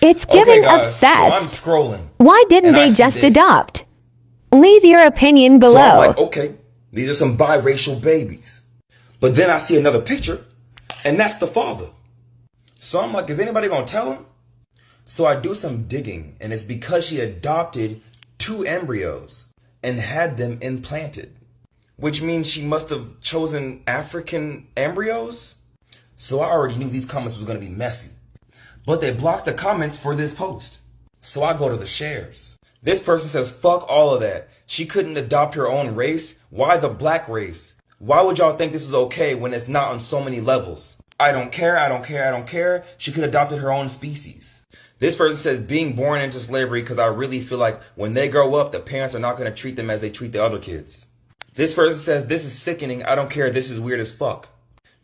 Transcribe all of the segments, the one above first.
It's Okay, giving guys, so I'm obsessed. scrolling Why didn't and I they see just this. adopt? Leave your opinion So I'm below. like, okay, these are some biracial babies. But then I see another picture, and that's the father. So I'm like, is anybody gonna tell him? So I do some digging, and it's because she adopted 2 embryos and had them implanted, which means she must have chosen African embryos. So I already knew these comments was gonna be messy. But they blocked the comments for this post. So I go to the shares. This person says, fuck all of that. She couldn't adopt her own race. Why the black race? Why would y'all think this was okay when it's not on so many levels? I don't care, I don't care, I don't care. She could have adopted her own species. This person says, being born into slavery because I really feel like when they grow up, the parents are not going to treat them as they treat the other kids. This person says, this is sickening, I don't care, this is weird as fuck.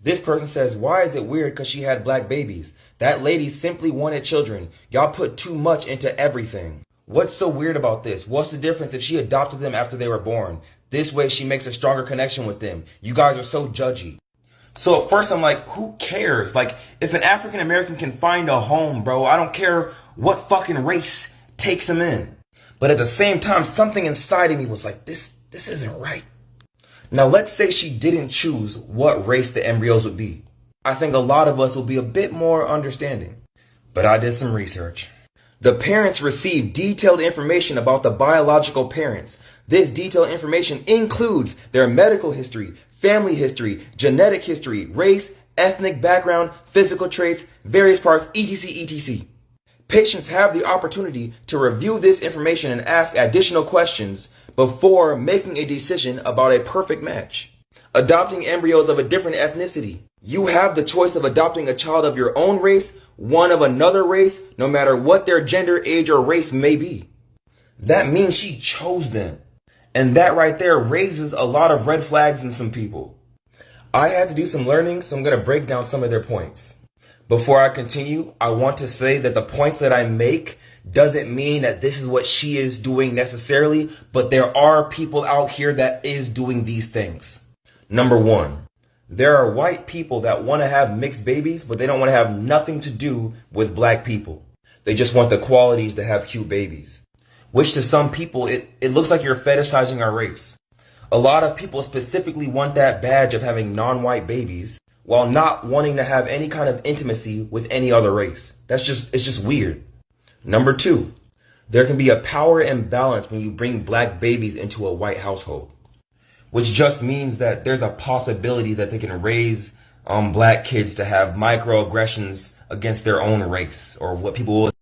This person says, why is it weird because she had black babies? That lady simply wanted children. Y'all put too much into everything. What's so weird about this? What's the difference if she adopted them after they were born? This way she makes a stronger connection with them. You guys are so judgy. So at first I'm like, who cares? Like, if an African American can find a home, bro, I don't care what fucking race takes them in. But at the same time, something inside of me was like, this isn't right. Now let's say she didn't choose what race the embryos would be. I think a lot of us will be a bit more understanding. But I did some research. The parents received detailed information about the biological parents. This detailed information includes their medical history, family history, genetic history, race, ethnic background, physical traits, various parts, etc., etc. Patients have the opportunity to review this information and ask additional questions before making a decision about a perfect match. Adopting embryos of a different ethnicity. You have the choice of adopting a child of your own race, one of another race, no matter what their gender, age, or race may be. That means she chose them. And that right there raises a lot of red flags in some people. I had to do some learning, so I'm going to break down some of their points. Before I continue, I want to say that the points that I make doesn't mean that this is what she is doing necessarily, but there are people out here that is doing these things. Number 1, there are white people that want to have mixed babies, but they don't want to have nothing to do with black people. They just want the qualities to have cute babies. Which to some people, it looks like you're fetishizing our race. A lot of people specifically want that badge of having non-white babies while not wanting to have any kind of intimacy with any other race. It's just weird. Number 2, there can be a power imbalance when you bring black babies into a white household, which just means that there's a possibility that they can raise black kids to have microaggressions against their own race, or what people will